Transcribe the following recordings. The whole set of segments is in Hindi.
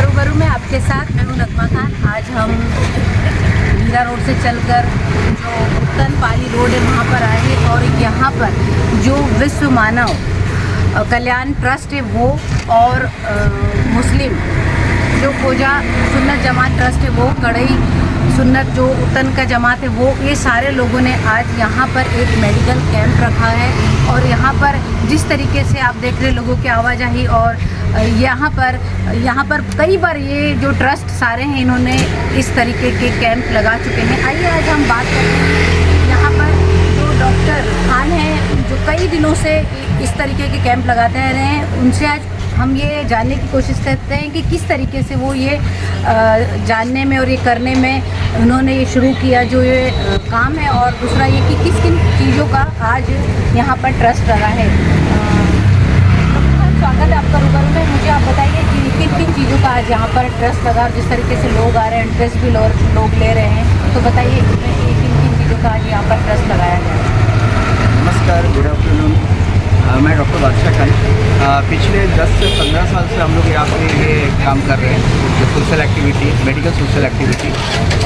रूबरू में आपके साथ मैं हूं नगमा खान। आज हम मीरा रोड से चलकर जो उत्तन पाली रोड है वहाँ पर आए हैं और यहाँ पर जो विश्व मानव कल्याण ट्रस्ट है वो और मुस्लिम जो खोजा सुन्नत जमात ट्रस्ट है वो कड़ई सुन्नत जो उत्तन का जमात है वो ये सारे लोगों ने आज यहाँ पर एक मेडिकल कैंप रखा है। और यहाँ पर जिस तरीके से आप देख रहे लोगों की आवाजाही और यहाँ पर कई बार ये जो ट्रस्ट सारे हैं इन्होंने इस तरीके के कैंप लगा चुके हैं। आइए आज हम बात करते हैं यहाँ पर जो डॉक्टर खान हैं जो कई दिनों से इस तरीके के कैंप लगाते रहे हैं, उनसे आज हम ये जानने की कोशिश करते हैं कि किस तरीके से वो ये जानने में और ये करने में उन्होंने ये शुरू किया जो ये काम है, और दूसरा ये कि किस किन चीज़ों का आज यहाँ पर ट्रस्ट लगा है। स्वागत है आपका रूबरू में। मुझे आप बताइए कि किन किन चीज़ों का आज यहाँ पर ट्रस्ट लगा और जिस तरीके से लोग आ रहे हैं, इंटरेस्ट भी लोग ले रहे हैं, तो बताइए कि किन किन चीज़ों का आज यहाँ पर ट्रस्ट लगाया गया। नमस्कार, गुड आफ्टरनून। मैं डॉक्टर बादशाह खान। पिछले 10 से 15 साल से हम लोग यहाँ पे ये काम कर रहे हैं, जो social activity, medical social activity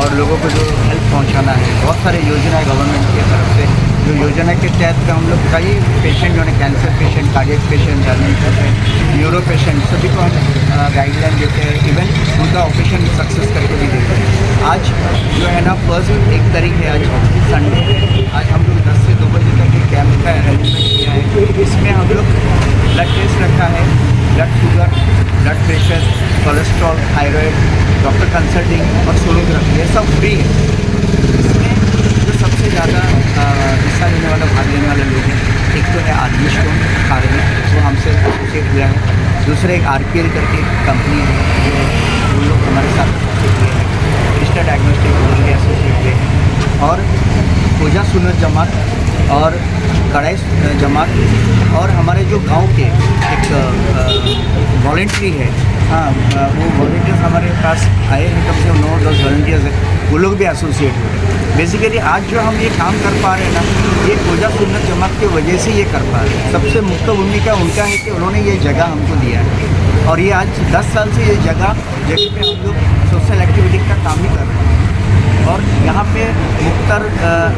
और लोगों को जो हेल्प पहुँचाना है। बहुत सारे योजना है गवर्नमेंट की तरफ से, जो योजना के तहत हम लोग कई पेशेंट जो है cancer patient, cardiac patient, journal patient, neuro patient सभी को हम गाइडलाइन देते हैं। इवन उनका ऑपरेशन सक्सेस करके भी देते हैं। आज जो है ना फर्स्ट 1 तारीख है, आज संडे है। आज हम लोग 10 से 2 बजे तक एक कैंप का अरेंजमेंट किया है। इसमें हम लोग ब्लड टेस्ट रखा है, blood sugar, blood pressure, cholesterol, thyroid, doctor consulting और सोनोग्राफी, ये सब फ्री है। इसमें जो सबसे ज़्यादा हिस्सा लेने वाला, भाग लेने वाले लोग हैं, एक तो है आरबी स्टोन खारवी, वो हमसे एसोसिएट हुआ है। दूसरे एक RPL करके कंपनी है जो उन लोग हमारे साथ एसोसिएट हुए हैं। क्रिस्टा डायग्नोस्टिक उनके एसोसिएट हुए हैं। और खोजा सुन्नत जमात और कड़ाई जमात और हमारे जो गांव के एक वॉलेंट्री है, हाँ वो वॉलेंटियर्स हमारे पास आए हैं, कम से कम 9-10 वॉलेंटियर्स हैं, वो लोग भी एसोसिएट हुए। बेसिकली आज जो हम ये काम कर पा रहे हैं ना, ये खोजा सुन्नत जमात की वजह से ये कर पा रहे हैं। सबसे मुख्य भूमिका उनका है कि उन्होंने ये जगह हमको दिया है और ये आज 10 साल से ये जगह पे हम लोग सोशल एक्टिविटी का काम ही कर रहे हैं। और यहाँ पे मुख्तार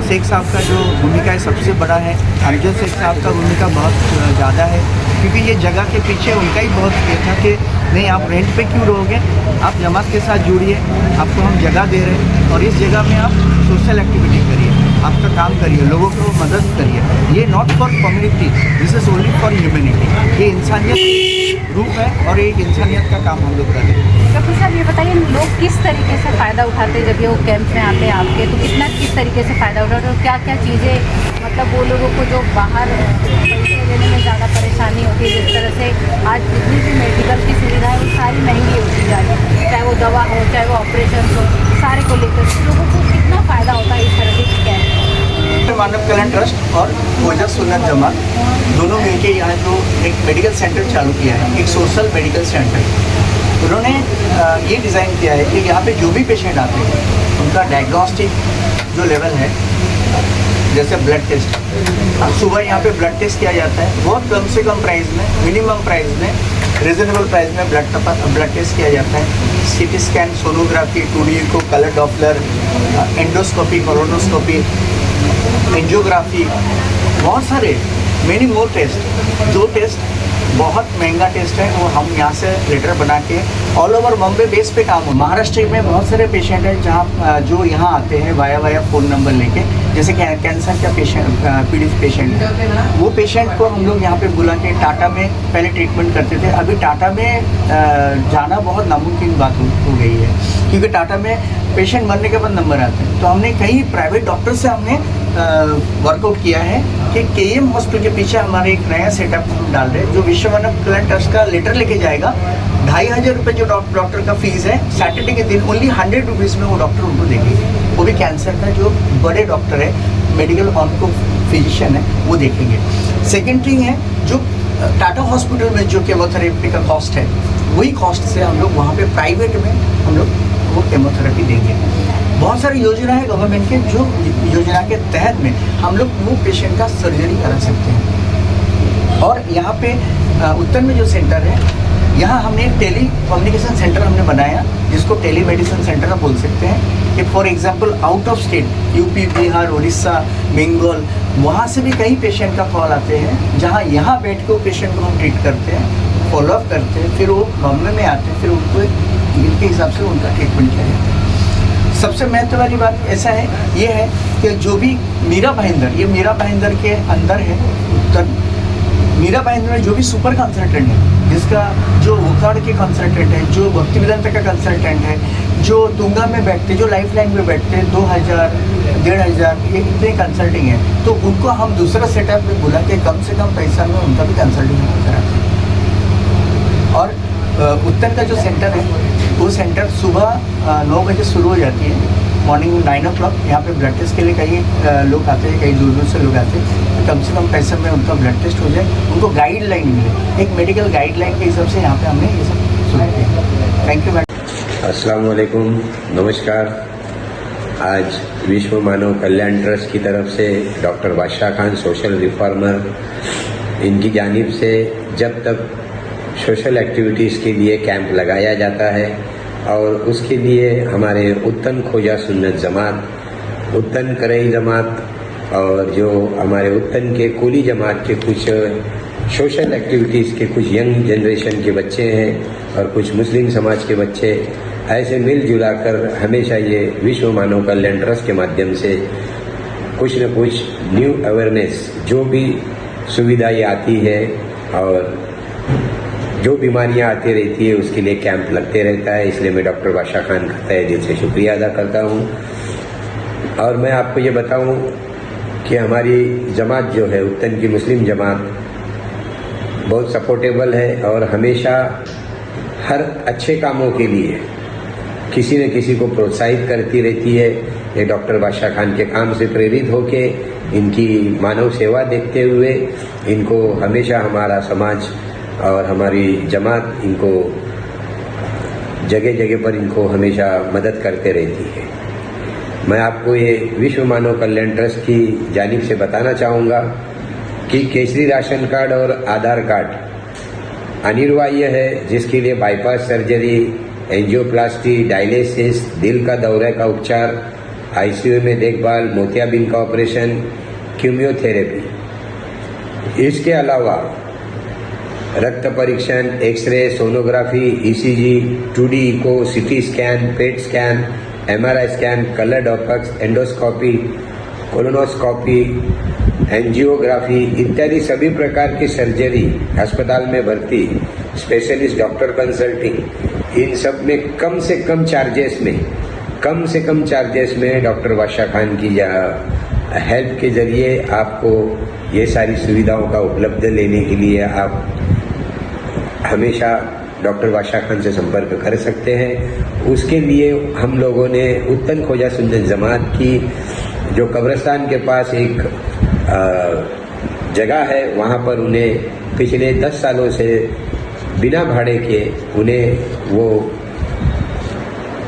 शेख साहब का जो भूमिका है सबसे बड़ा है, अमजद शेख साहब का भूमिका बहुत ज़्यादा है, क्योंकि ये जगह के पीछे उनका ही बहुत ये था कि नहीं आप रेंट पे क्यों रहोगे, आप जमात के साथ जुड़िए, आपको हम जगह दे रहे हैं और इस जगह में आप सोशल एक्टिविटी करिए, आपका काम करिए, लोगों को मदद करिए। ये not for community, this is only for humanity. ये इंसानियत रूप है और एक इंसानियत का काम हम लोग कर रहे हैं। डॉक्टर साहब ये बताइए लोग किस तरीके से फ़ायदा उठाते हैं जब ये वो कैंप में आते हैं आपके, तो किस तरीके से फ़ायदा उठाते हैं, क्या क्या चीज़ें, मतलब वो लोगों को जो बाहर पैसे लेने में ज़्यादा परेशानी होती है, जिस तरह से आज जितनी भी मेडिकल की सुविधा है वो सारी महंगी होती जा रही है, चाहे वो दवा हो चाहे वो ऑपरेशन हो, सारे को लेकर लोगों को कितना फ़ायदा होता है इस तरह के कैंप। मानव कल्याण ट्रस्ट और खोजा सुन्नत जमात दोनों मिलकर यहाँ जो एक मेडिकल सेंटर चालू किया है, एक सोशल मेडिकल सेंटर, उन्होंने ये डिज़ाइन किया है कि यहाँ पे जो भी पेशेंट आते हैं उनका डायग्नोस्टिक जो लेवल है, जैसे ब्लड टेस्ट, सुबह यहाँ पे ब्लड टेस्ट किया जाता है, बहुत कम से कम प्राइस में, मिनिमम प्राइस में, रिजनेबल प्राइस में ब्लड टेस्ट किया जाता है। CT स्कैन, सोनोग्राफी, 2D को, colour Doppler, endoscopy, colonoscopy, angiography, बहुत सारे मेनी मोर टेस्ट। जो टेस्ट बहुत महंगा टेस्ट है वो हम यहाँ से लेटर बना के ऑल ओवर बॉम्बे बेस पे काम हो। महाराष्ट्र में बहुत सारे पेशेंट हैं जहाँ जो यहाँ आते हैं वाया फ़ोन नंबर लेके, जैसे कि कैंसर का पेशेंट, पीड़ित पेशेंट है, वो पेशेंट को हम लोग यहाँ पे बुला के टाटा में पहले ट्रीटमेंट करते थे। अभी टाटा में जाना बहुत नामुमकिन बात हो गई है, क्योंकि टाटा में पेशेंट मरने के बाद नंबर आते हैं। तो हमने कई प्राइवेट डॉक्टर से हमने वर्कआउट किया है कि KM हॉस्पिटल के पीछे हमारे एक नया सेटअप डाल रहे हैं, जो विश्व मानव कल्याण ट्रस्ट का लेटर लेके जाएगा। 2500 रुपये जो डॉक्टर का फीस है, सैटरडे के दिन ओनली 100 रुपीज़ में वो डॉक्टर उनको देंगे। वो भी कैंसर का जो बड़े डॉक्टर है, मेडिकल ऑन्को फिजिशियन है, वो देखेंगे। सेकेंड थिंग है जो टाटा हॉस्पिटल में जो केमोथेरेपी का कॉस्ट है, वही कॉस्ट से हम लोग वहाँ पे प्राइवेट में हम लोग वो केमोथेरेपी देंगे। बहुत सारी योजना है गवर्नमेंट के, जो योजना के तहत में हम लोग वो पेशेंट का सर्जरी करा सकते हैं। और यहाँ पे उत्तर में जो सेंटर है, यहाँ हमने एक टेली कम्युनिकेशन सेंटर हमने बनाया, जिसको टेली मेडिसिन सेंटर आप बोल सकते हैं। कि for example out of state UP, Bihar, Orissa, Bengal, वहाँ से भी कई पेशेंट का कॉल आते हैं, जहाँ यहाँ बैठ के वो पेशेंट को हम ट्रीट करते हैं, फॉलोअप करते हैं, फिर वो बॉम्बे में आते हैं, फिर उनको इनके हिसाब से उनका ट्रीटमेंट किया जाता है। सबसे महत्व वाली बात ऐसा है, ये है कि जो भी मीरा भाईंदर, ये मीरा भाईंदर के अंदर है उत्तर मीरा भाईंदर में जो भी सुपर कंसल्टेंट है, जिसका जो उकाड़ के कंसल्टेंट है, जो भक्ति वेदांता का कंसल्टेंट है, जो तुंगा में बैठते, जो लाइफ लाइन में बैठते हैं, 2000, 1500 ये इतने कंसल्टिंग है, तो उनको हम दूसरा सेटअप में बुला के कम से कम पैसा में उनका भी कंसल्टिंग कराते हैं। और उत्तर का जो सेंटर है, वो सेंटर सुबह 9 बजे शुरू हो जाती है, मॉर्निंग 9 o'clock। यहाँ पे ब्लड टेस्ट के लिए कई लोग आते हैं, कई दूर दूर से लोग आते हैं, तो कम से कम पैसे में उनका ब्लड टेस्ट हो जाए, उनको गाइडलाइन मिले, एक मेडिकल गाइडलाइन के हिसाब से यहाँ पे हमने ये सब शुरू किया। Thank you madam. अस्सलाम वालेकुम, नमस्कार। आज विश्व मानव कल्याण ट्रस्ट की तरफ से डॉक्टर बादशाह खान सोशल रिफॉर्मर, इनकी जानिब से जब तक सोशल एक्टिविटीज़ के लिए कैंप लगाया जाता है और उसके लिए हमारे उत्तन खोजा सुन्नत जमात, उत्तन करई जमात और जो हमारे उत्तन के कुली जमात के कुछ सोशल एक्टिविटीज़ के कुछ यंग जनरेशन के बच्चे हैं और कुछ मुस्लिम समाज के बच्चे ऐसे मिलजुला कर हमेशा ये विश्व मानव कल्याण ट्रस्ट के माध्यम से कुछ न कुछ न्यू अवेयरनेस, जो भी सुविधाएं आती है और जो बीमारियां आती रहती है उसके लिए कैंप लगते रहता है। इसलिए मैं डॉक्टर बादशाह खान का तहे दिल से शुक्रिया अदा करता हूं। और मैं आपको ये बताऊं कि हमारी जमात जो है उत्तन की मुस्लिम जमात बहुत सपोर्टेबल है और हमेशा हर अच्छे कामों के लिए किसी न किसी को प्रोत्साहित करती रहती है। ये डॉक्टर बादशाह खान के काम से प्रेरित होके, इनकी मानव सेवा देखते हुए इनको हमेशा हमारा समाज और हमारी जमात इनको जगह जगह पर इनको हमेशा मदद करते रहती है। मैं आपको ये विश्व मानव कल्याण ट्रस्ट की जानिब से बताना चाहूँगा कि केसरी राशन कार्ड और आधार कार्ड अनिवार्य है, जिसके लिए बाईपास सर्जरी, एंजियोप्लास्टी, डायलिसिस, दिल का दौरे का उपचार, आईसीयू में देखभाल, मोतियाबिंद का ऑपरेशन, कीमोथेरेपी। इसके अलावा रक्त परीक्षण, x-ray, sonography, ECG, 2D echo, CT scan, PET scan, MRI scan, colour doppler, endoscopy, colonoscopy, angiography इत्यादि सभी प्रकार की सर्जरी, अस्पताल में भर्ती, स्पेशलिस्ट डॉक्टर कंसल्टिंग, इन सब में कम से कम चार्जेस में डॉक्टर बादशाह खान की हेल्प के जरिए आपको ये सारी सुविधाओं का उपलब्ध लेने के लिए आप हमेशा डॉक्टर बादशाह खान से संपर्क कर सकते हैं। उसके लिए हम लोगों ने उत्तन खोजा सुन्नत जमात की जो कब्रिस्तान के पास एक जगह है, वहाँ पर उन्हें पिछले 10 सालों से बिना भाड़े के उन्हें वो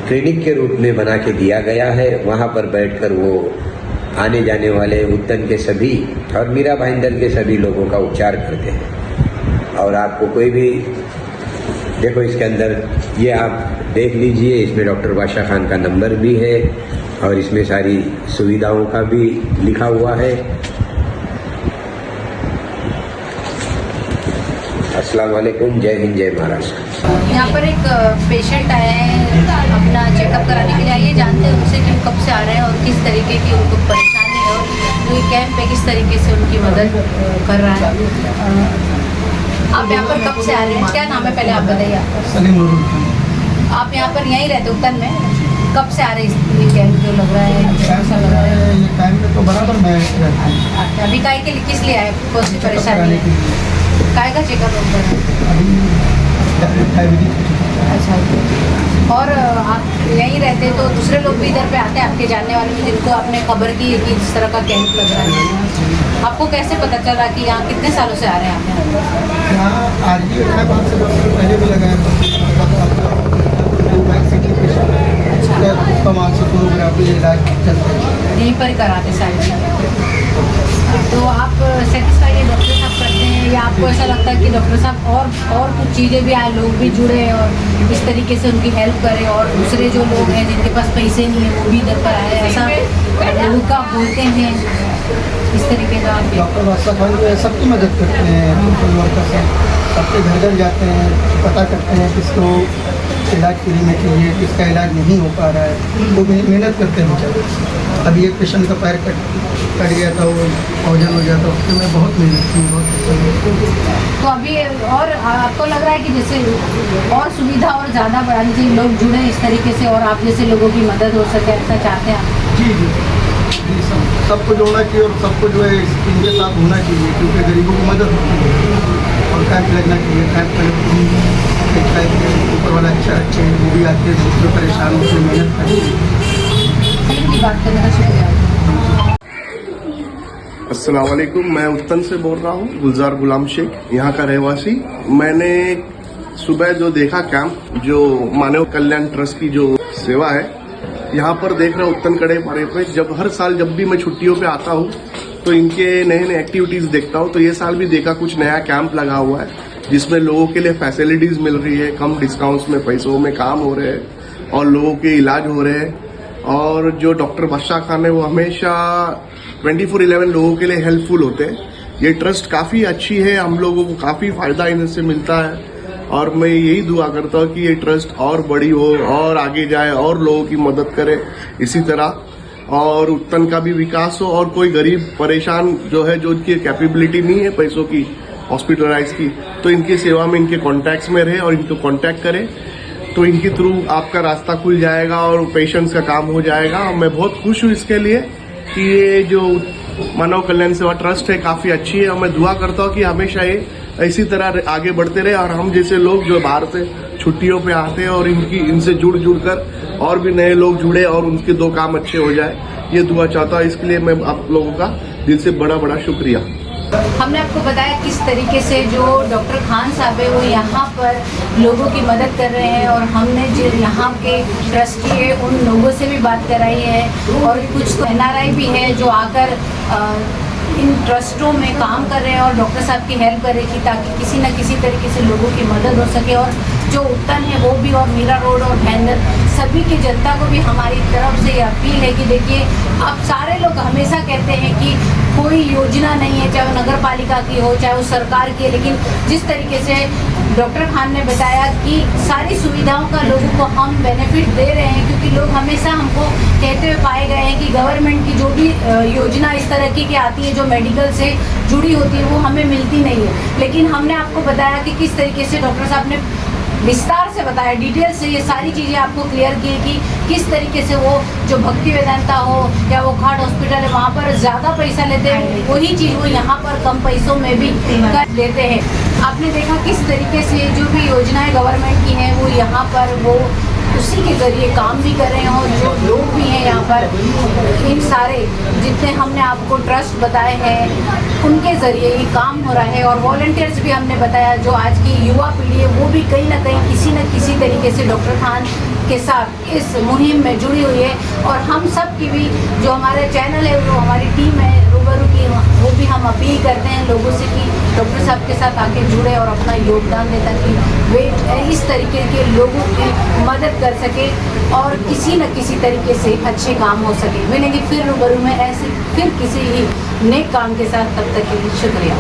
क्लिनिक के रूप में बना के दिया गया है। वहाँ पर बैठकर वो आने जाने वाले उत्तन के सभी और मीरा भाईंदर के सभी लोगों का उपचार करते हैं। और आपको कोई भी देखो, इसके अंदर ये आप देख लीजिए, इसमें डॉक्टर बादशाह खान का नंबर भी है और इसमें सारी सुविधाओं का भी लिखा हुआ है। अस्सलाम वालेकुम, जय हिंद, जय महाराष्ट्र। यहाँ पर एक पेशेंट आए हैं अपना चेकअप कराने के लिए। आइए जानते हैं उनसे कि वो कब से आ रहे हैं और किस तरीके की उनको परेशानी है और जो ये कैंप है किस तरीके से उनकी मदद कर रहा है। आप यहाँ पर कब से आ रहे हैं? क्या नाम है पहले आप बताइए। आप यहाँ पर यहीं रहते उत्तन में? कब से आ रहे हैं ये कैंप जो लग रहा है? ये कैंप में तो बराबर मैं रहता हूँ। अच्छा, अभी काय के लिए किस लिए आए? कौन सी परेशानी है? काय का चेकअप होता है? अच्छा, और आप यहीं रहते हैं तो दूसरे लोग भी इधर पे आते हैं आपके जानने वाले में, जिनको आपने खबर की कि इस तरह का कैंप लग रहा है? आपको कैसे पता चला कि यहाँ कितने सालों से आ रहे हैं आप? यहाँ आज ही 5 से 10 साल पहले भी लगाया था। उसका मानसिक फोटोग्राफी इलाज चलते यहीं पर ही कराते सारे। तो आप सेटिस्फाइड डॉक्टर साहब करते हैं या आपको ऐसा लगता है कि डॉक्टर साहब और कुछ चीज़ें भी आए, लोग भी जुड़े और इस तरीके से उनकी हेल्प करें, और दूसरे जो लोग हैं जिनके पास पैसे नहीं है वो भी इधर पर आए, ऐसा लोगों का बोलते हैं इस तरीके का? डॉक्टर बादशाह खान जो है सबकी मदद करते हैं, सोशल वर्कर से सबके घर घर जाते हैं, पता करते हैं किसको इलाज फ्री में चाहिए, किसका इलाज नहीं हो पा रहा है, वो मेहनत करते हैं बेचारे। अभी एक पेशेंट का पैर कट गया था, वो ऑर्गन हो गया था, उसके में बहुत मेहनत की, बहुत। तो अभी और आपको लग रहा है कि जैसे और सुविधा और ज़्यादा बढ़ानी चाहिए, लोग जुड़े इस तरीके से और आप जैसे लोगों की मदद हो सके, ऐसा चाहते हैं आप? जी जी जी, सबको जोड़ना चाहिए और सबको जो है इनके साथ होना चाहिए, क्योंकि गरीबों की मदद होती है और कैंप लगना चाहिए। कैंप ऊपर वाला अच्छा अच्छे वो भी आते हैं, दूसरे परेशान होकर मेहनत करेंगे। सही की बात करने का शुक्रिया। अस्सलाम वालेकुम, मैं उत्तन से बोल रहा हूँ, गुलजार गुलाम शेख, यहाँ का रहवासी। मैंने सुबह जो देखा कैंप, जो मानव कल्याण ट्रस्ट की जो सेवा है, यहाँ पर देख रहा हूँ उत्तन कड़े पारे पे। जब हर साल जब भी मैं छुट्टियों पे आता हूँ तो इनके नए नए एक्टिविटीज देखता हूँ। तो ये साल भी देखा कुछ नया कैंप लगा हुआ है जिसमें लोगों के लिए फैसिलिटीज मिल रही है, कम डिस्काउंट्स में पैसों में काम हो रहे हैं और लोगों के इलाज हो रहे हैं। और जो डॉक्टर बादशाह खान है वो हमेशा 24/11 लोगों के लिए हेल्पफुल होते हैं। ये ट्रस्ट काफ़ी अच्छी है, हम लोगों को काफ़ी फायदा इनसे मिलता है और मैं यही दुआ करता हूँ कि ये ट्रस्ट और बड़ी हो और आगे जाए और लोगों की मदद करे इसी तरह, और उत्तन का भी विकास हो और कोई गरीब परेशान जो है, जो उनकी कैपेबिलिटी नहीं है पैसों की हॉस्पिटलाइज की, तो इनकी सेवा में इनके कॉन्टैक्ट्स में रहे और इनको कॉन्टैक्ट करें तो इनके थ्रू आपका रास्ता खुल जाएगा और पेशेंट्स का काम हो जाएगा। मैं बहुत खुश हूँ इसके लिए कि ये जो मानव कल्याण सेवा ट्रस्ट है काफ़ी अच्छी है और मैं दुआ करता हूँ कि हमेशा ये इसी तरह आगे बढ़ते रहे और हम जैसे लोग जो बाहर से छुट्टियों पे आते हैं और इनसे जुड़ कर और भी नए लोग जुड़े और उनके दो काम अच्छे हो जाए, ये दुआ चाहता हूँ। इसके लिए मैं आप लोगों का दिल से बड़ा बड़ा शुक्रिया। हमने आपको बताया किस तरीके से जो डॉक्टर खान साहब है वो यहाँ पर लोगों की मदद कर रहे हैं, और हमने जो यहाँ के ट्रस्टी है उन लोगों से भी बात कराई है, और कुछ तो NRI भी है जो आकर इन ट्रस्टों में काम कर रहे हैं और डॉक्टर साहब की हेल्प कर रहे हैं ताकि किसी न किसी तरीके से लोगों की मदद हो सके। और जो उत्तन है वो भी, और मीरा रोड और भैंदर, सभी की जनता को भी हमारी तरफ से ये अपील है कि देखिए, अब सारे लोग हमेशा कहते हैं कि कोई योजना नहीं है, चाहे वो नगर पालिका की हो चाहे वो सरकार की है, लेकिन जिस तरीके से डॉक्टर खान ने बताया कि सारी सुविधाओं का लोगों को हम बेनिफिट दे रहे हैं, क्योंकि लोग हमेशा हमको कहते हुए पाए गए हैं कि गवर्नमेंट की जो भी योजना इस तरह की आती है जो मेडिकल से जुड़ी होती है वो हमें मिलती नहीं है। लेकिन हमने आपको बताया कि किस तरीके से डॉक्टर साहब ने विस्तार से बताया, डिटेल से ये सारी चीज़ें आपको क्लियर की कि किस तरीके से वो जो भक्ति वेदांता हो या वो घाट हॉस्पिटल है वहाँ पर ज़्यादा पैसा लेते हैं, वही चीज़ वो यहाँ पर कम पैसों में भी कर देते हैं। आपने देखा किस तरीके से जो भी योजनाएं गवर्नमेंट की हैं वो यहाँ पर वो उसी के ज़रिए काम भी कर रहे हैं, और जो लोग भी हैं यहाँ पर, इन सारे जितने हमने आपको ट्रस्ट बताए हैं उनके ज़रिए ये काम हो रहा है। और वॉलंटियर्स भी हमने बताया, जो आज की युवा पीढ़ी है वो भी कहीं ना कहीं किसी न किसी तरीके से डॉक्टर खान के साथ इस मुहिम में जुड़ी हुई है। और हम सब की भी जो हमारे चैनल है, जो हमारी टीम है रूबरू की, वो भी हम अपील करते हैं लोगों से कि डॉक्टर साहब के साथ आके जुड़े और अपना योगदान दें ताकि वे इस तरीके के लोगों की मदद कर सके और किसी न किसी तरीके से अच्छे काम हो सके। मिलेंगे फिर रूबरू में ऐसे फिर किसी ही नेक काम के साथ, तब तक के लिए शुक्रिया।